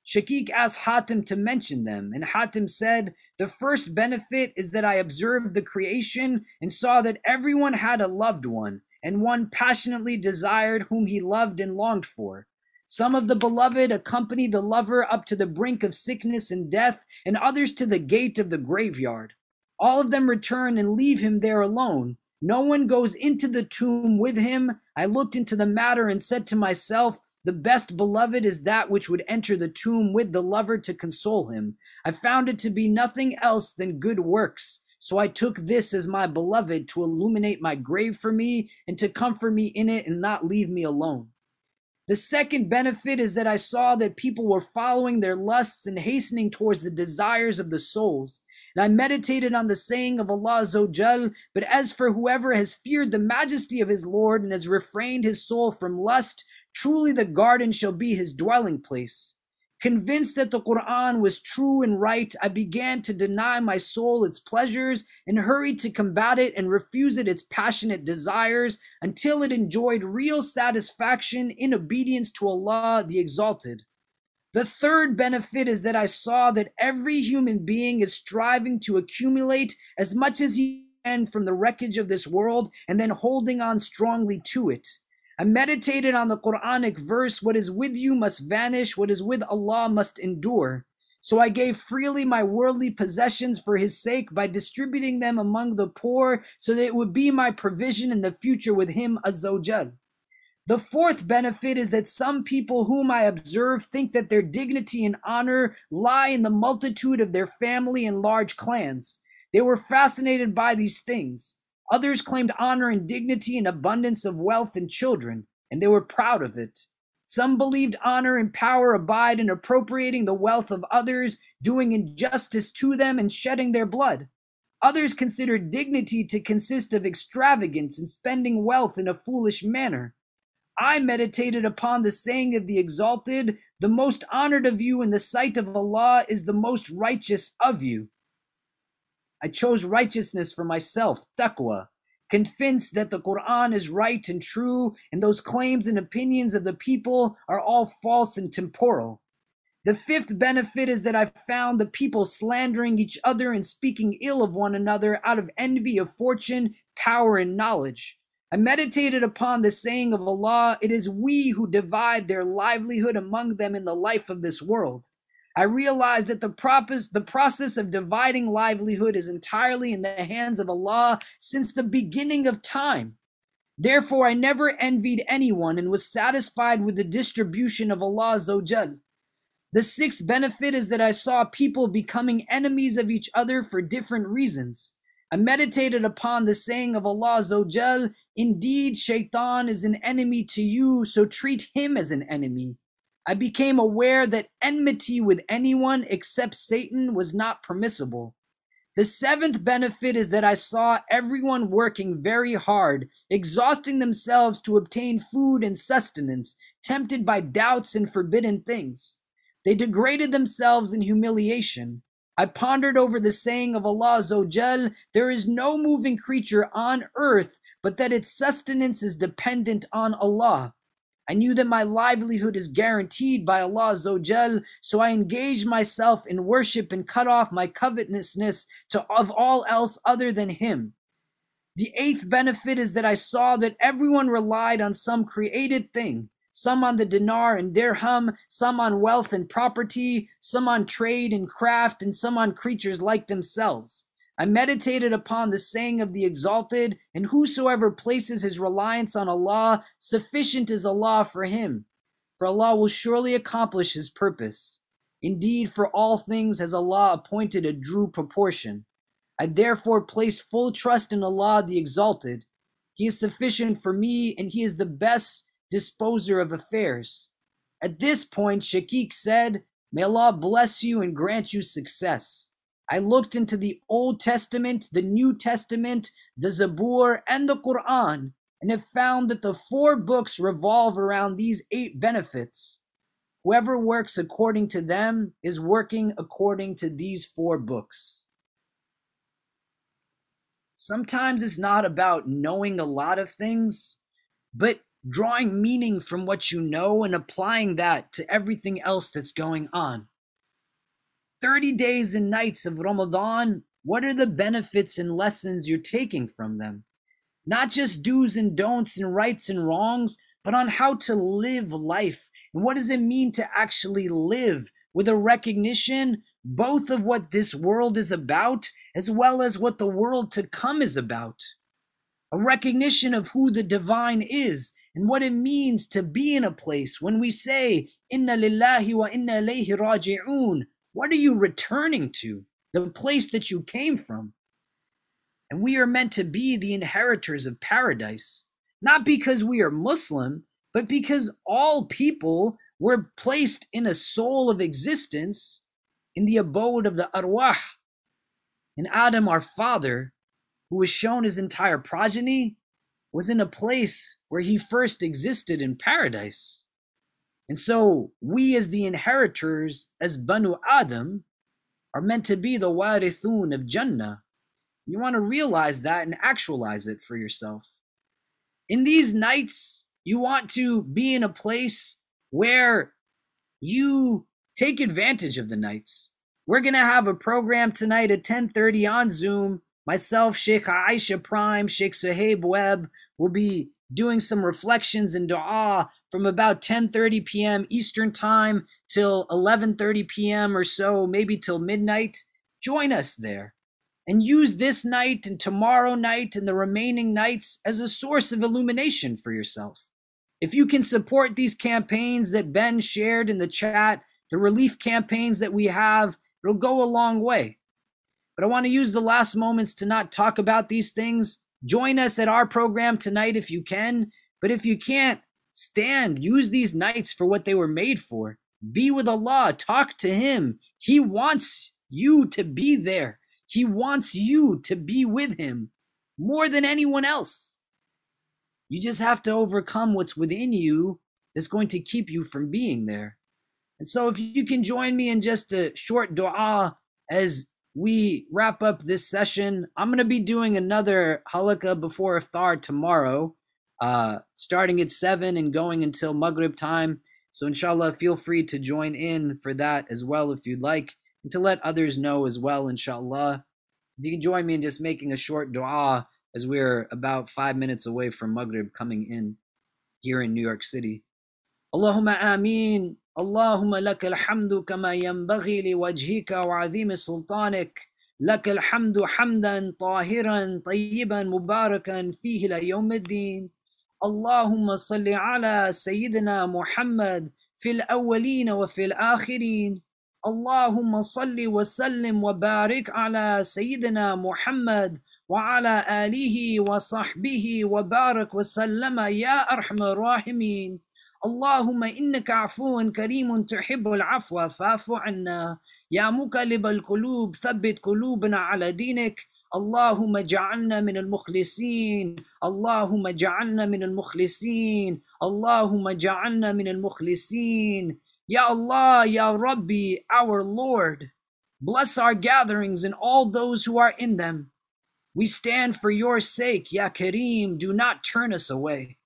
Shaqiq asked Hatim to mention them, and Hatim said, "The first benefit is that I observed the creation and saw that everyone had a loved one, and one passionately desired whom he loved and longed for. Some of the beloved accompany the lover up to the brink of sickness and death, and others to the gate of the graveyard. All of them return and leave him there alone. No one goes into the tomb with him. I looked into the matter and said to myself, the best beloved is that which would enter the tomb with the lover to console him. I found it to be nothing else than good works. So I took this as my beloved to illuminate my grave for me and to comfort me in it and not leave me alone. The second benefit is that I saw that people were following their lusts and hastening towards the desires of the souls. And I meditated on the saying of Allah Azza wa Jal, but as for whoever has feared the majesty of his Lord and has refrained his soul from lust, truly the garden shall be his dwelling place. Convinced that the Quran was true and right, I began to deny my soul its pleasures and hurried to combat it and refuse it its passionate desires until it enjoyed real satisfaction in obedience to Allah the Exalted. The third benefit is that I saw that every human being is striving to accumulate as much as he can from the wreckage of this world and then holding on strongly to it. I meditated on the Quranic verse, what is with you must vanish, what is with Allah must endure. So I gave freely my worldly possessions for his sake by distributing them among the poor so that it would be my provision in the future with him Azza wa Jal. The fourth benefit is that some people whom I observe think that their dignity and honor lie in the multitude of their family and large clans. They were fascinated by these things. Others claimed honor and dignity and abundance of wealth and children, and they were proud of it. Some believed honor and power abide in appropriating the wealth of others, doing injustice to them, and shedding their blood. Others considered dignity to consist of extravagance and spending wealth in a foolish manner. I meditated upon the saying of the Exalted, the most honored of you in the sight of Allah is the most righteous of you. I chose righteousness for myself, taqwa, convinced that the Quran is right and true, and those claims and opinions of the people are all false and temporal. The fifth benefit is that I found the people slandering each other and speaking ill of one another out of envy of fortune, power, and knowledge. I meditated upon the saying of Allah, it is we who divide their livelihood among them in the life of this world. I realized that the process of dividing livelihood is entirely in the hands of Allah since the beginning of time. Therefore, I never envied anyone and was satisfied with the distribution of Allah Azza wa Jal. The sixth benefit is that I saw people becoming enemies of each other for different reasons. I meditated upon the saying of Allah Azza wa Jal, indeed, Shaitan is an enemy to you, so treat him as an enemy. I became aware that enmity with anyone except Satan was not permissible. The seventh benefit is that I saw everyone working very hard, exhausting themselves to obtain food and sustenance, tempted by doubts and forbidden things. They degraded themselves in humiliation. I pondered over the saying of Allah Azza wa Jal, there is no moving creature on earth, but that its sustenance is dependent on Allah. I knew that my livelihood is guaranteed by Allah Azza wa Jal, so I engaged myself in worship and cut off my covetousness of all else other than Him. The eighth benefit is that I saw that everyone relied on some created thing, some on the dinar and dirham, some on wealth and property, some on trade and craft, and some on creatures like themselves. I meditated upon the saying of the Exalted, and whosoever places his reliance on Allah, sufficient is Allah for him, for Allah will surely accomplish His purpose. Indeed, for all things has Allah appointed a due proportion. I therefore place full trust in Allah the Exalted. He is sufficient for me, and He is the best disposer of affairs. At this point, Shaqiq said, "May Allah bless you and grant you success." I looked into the Old Testament, the New Testament, the Zabur, and the Quran, and have found that the 4 books revolve around these 8 benefits. Whoever works according to them is working according to these 4 books. Sometimes it's not about knowing a lot of things, but drawing meaning from what you know and applying that to everything else that's going on. 30 days and nights of Ramadan, what are the benefits and lessons you're taking from them? Not just do's and don'ts and rights and wrongs, but on how to live life. And what does it mean to actually live with a recognition both of what this world is about as well as what the world to come is about? A recognition of who the divine is and what it means to be in a place when we say, Inna lillahi wa inna ilayhi raji'un. What are you returning to? The place that you came from. And we are meant to be the inheritors of paradise, not because we are Muslim, but because all people were placed in a soul of existence in the abode of the arwah. And Adam, our father, who was shown his entire progeny, was in a place where he first existed in paradise. And so we as the inheritors, as Banu Adam, are meant to be the warithun of Jannah. You want to realize that and actualize it for yourself. In these nights, you want to be in a place where you take advantage of the nights. We're going to have a program tonight at 10:30 on Zoom. Myself, Sheikh Aisha Prime, Sheikh Suhaib Webb will be doing some reflections and dua from about 10:30 p.m. Eastern Time till 11:30 p.m. or so, maybe till midnight. Join us there and use this night and tomorrow night and the remaining nights as a source of illumination for yourself. If you can support these campaigns that Ben shared in the chat, the relief campaigns that we have, it'll go a long way. But I want to use the last moments to not talk about these things. Join us at our program tonight if you can. But if you can't, use these nights for what they were made for. Be with Allah, talk to Him. He wants you to be there. He wants you to be with Him more than anyone else. You just have to overcome what's within you that's going to keep you from being there. And so if you can join me in just a short dua as we wrap up this session. I'm going to be doing another Halaqa before Iftar tomorrow, starting at 7 and going until Maghrib time. So inshallah, feel free to join in for that as well if you'd like, and to let others know as well, inshallah. If you can join me in just making a short dua as we're about 5 minutes away from Maghrib coming in here in New York City. Allahumma ameen. اللهم لك الحمد كما ينبغي لوجهك وعظيم سلطانك لك الحمد حمدا طاهرا طيبا مباركا فيه ليوم الدين اللهم صل على سيدنا محمد في الأولين وفي الآخرين اللهم صل وسلم وبارك على سيدنا محمد وعلى آله وصحبه وبارك وسلم يا أرحم الراحمين اللهم إنك عفو كريم تحب العفو فاعف عنا يا مقلب القلوب ثبت قلوبنا على دينك اللهم اجعلنا من المخلصين اللهم اجعلنا من المخلصين اللهم اجعلنا من المخلصين Ya Allah, Ya Rabbi, our Lord, bless our gatherings and all those who are in them. We stand for your sake, Ya Kareem, do not turn us away.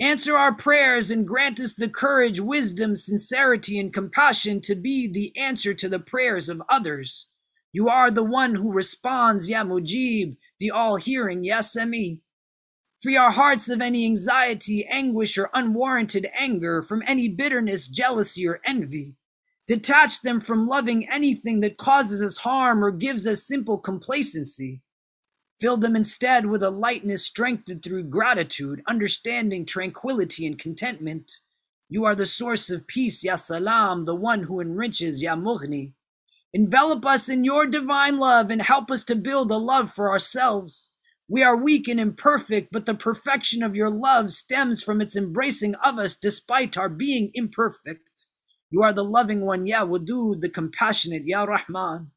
Answer our prayers and grant us the courage, wisdom, sincerity, and compassion to be the answer to the prayers of others. You are the one who responds, Ya Mujib, the all-hearing, Ya Sami. Free our hearts of any anxiety, anguish, or unwarranted anger, from any bitterness, jealousy, or envy. Detach them from loving anything that causes us harm or gives us simple complacency. Fill them instead with a lightness strengthened through gratitude, understanding, tranquility, and contentment. You are the source of peace, Ya Salam, the one who enriches, Ya Mughni. Envelop us in your divine love and help us to build a love for ourselves. We are weak and imperfect, but the perfection of your love stems from its embracing of us despite our being imperfect. You are the loving one, Ya Wadud, the compassionate, Ya Rahman.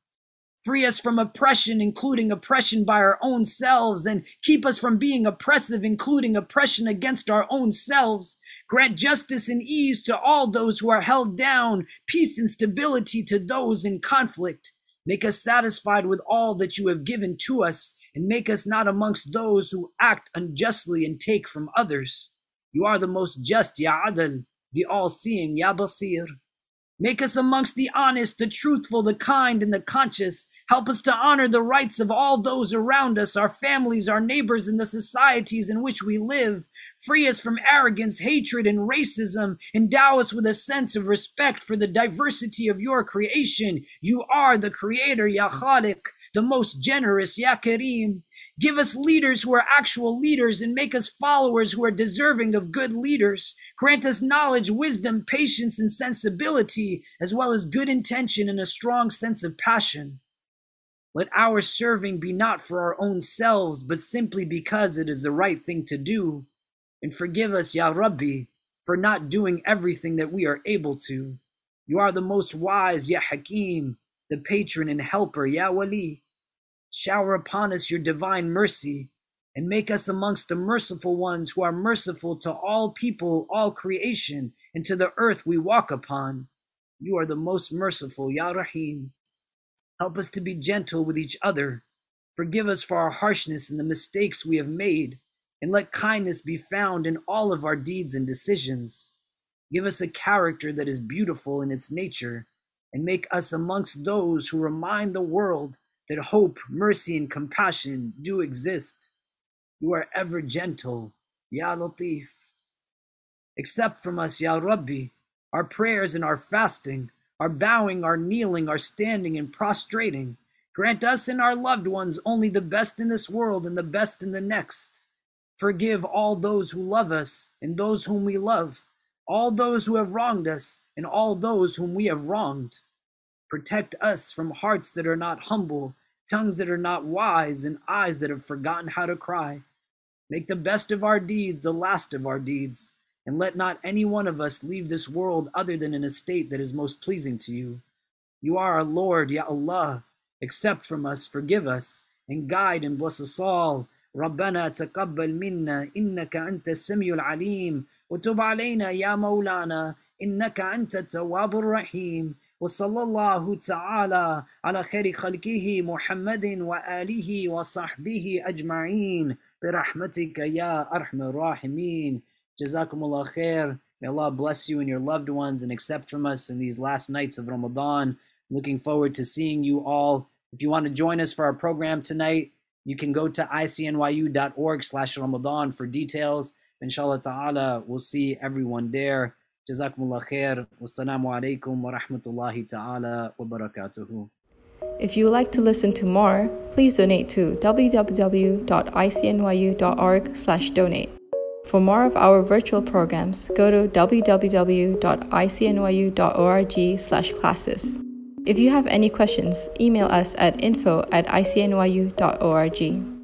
Free us from oppression, including oppression by our own selves, and keep us from being oppressive, including oppression against our own selves. Grant justice and ease to all those who are held down, peace and stability to those in conflict. Make us satisfied with all that you have given to us, and make us not amongst those who act unjustly and take from others. You are the most just, Ya Adl, the all-seeing, Ya Basir. Make us amongst the honest, the truthful, the kind, and the conscious. Help us to honor the rights of all those around us, our families, our neighbors, and the societies in which we live. Free us from arrogance, hatred, and racism. Endow us with a sense of respect for the diversity of your creation. You are the creator, Ya Khaliq, the most generous, Ya Kareem. Give us leaders who are actual leaders and make us followers who are deserving of good leaders. Grant us knowledge, wisdom, patience, and sensibility, as well as good intention and a strong sense of passion. Let our serving be not for our own selves, but simply because it is the right thing to do. And forgive us, Ya Rabbi, for not doing everything that we are able to. You are the most wise, Ya Hakim, the patron and helper, Ya Wali. Shower upon us your divine mercy, and make us amongst the merciful ones who are merciful to all people, all creation, and to the earth we walk upon. You are the most merciful, Ya Rahim. Help us to be gentle with each other. Forgive us for our harshness and the mistakes we have made, and let kindness be found in all of our deeds and decisions. Give us a character that is beautiful in its nature, and make us amongst those who remind the world that hope, mercy, and compassion do exist. You are ever gentle, Ya Latif. Accept from us, Ya Rabbi, our prayers and our fasting, our bowing, our kneeling, our standing, and prostrating. Grant us and our loved ones only the best in this world and the best in the next. Forgive all those who love us and those whom we love, all those who have wronged us and all those whom we have wronged. Protect us from hearts that are not humble, tongues that are not wise, and eyes that have forgotten how to cry. Make the best of our deeds the last of our deeds, and let not any one of us leave this world other than in a state that is most pleasing to you. You are our Lord, Ya Allah. Accept from us, forgive us, and guide and bless us all. ربنا تقبل منا إنك أنت السميع العليم وتب علينا يا مولانا إنك أنت التواب الرحيم وصلى الله تعالى على خير خلقه محمد وآله وصحبه أجمعين برحمتك يا أرحم الراحمين. Jazakumullah khair. May Allah bless you and your loved ones and accept from us in these last nights of Ramadan. Looking forward to seeing you all. If you want to join us for our program tonight, you can go to icnyu.org/Ramadan for details. Inshallah ta'ala, we'll see everyone there. Jazakumullah khair. Wassalamu alaikum wa rahmatullahi ta'ala wa barakatuhu. If you would like to listen to more, please donate to www.icnyu.org/donate. For more of our virtual programs, go to www.icnyu.org/classes. If you have any questions, email us at info@icnyu.org.